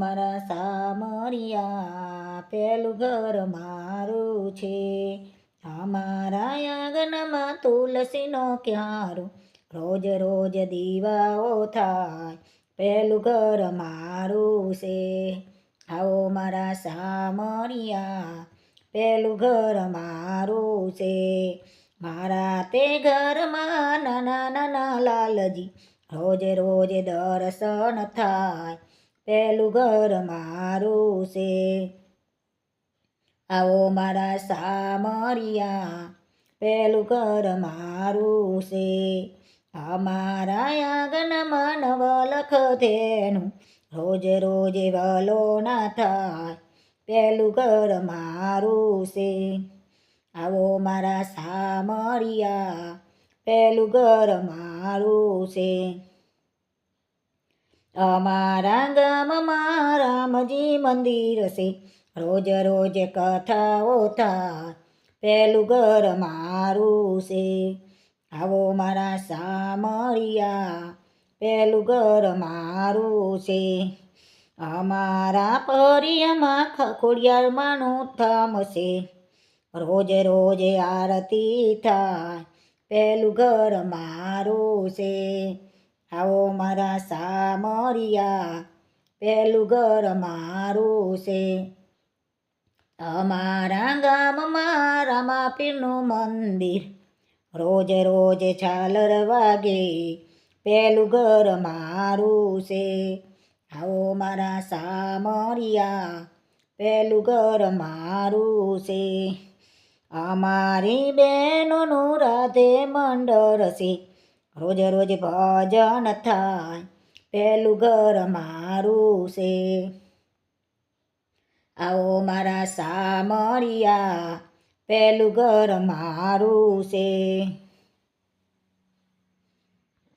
મારા સામરિયા પેલું ઘર મારું છે. અમારા આંગણમાં તુલસીનો ક્યારો રોજ રોજ દીવાઓ થાય પેલું ઘર મારું છે. આવો મારા સામરિયા પેલું ઘર મારું છે. મારા તે ઘરમાં નાના નાના લાલજી રોજ રોજ દર્શન થાય પેલું ઘર મારું છે. આવો મારા સામરિયા પેલું ઘર મારું છે. અમારા આંગણમાં નવલખ તેનું રોજ રોજ વલો ના થાય પેલું ઘર મારું છે. આવો મારા સામરિયા પેલું ઘર મારું છે. અમારા ગામમાં રામજી મંદિર છે રોજ રોજ કથાઓ થાય પેલું ઘર મારું છે. આવો મારા સામરિયા પેલું ઘર મારું છે. અમારા પરિયામાં ખોડિયારમાંનું ધામ છે રોજ રોજ આરતી થાય પેલું ઘર મારું છે. આવો મારા સામરિયા પેલું ઘર મારું છે. અમારા ગામમાં રામાપીરનું મંદિર રોજ રોજ ઝાલર વાગે પેલું ઘર મારું છે. આવો મારા સામરિયા પેલું ઘર મારું છે. અમારી બહેનોનું રાધે મંડળ છે રોજ રોજ ભજન થાય પેલું ઘર મારું છે. આવો મારા સામરિયા પેલું ઘર મારું છે.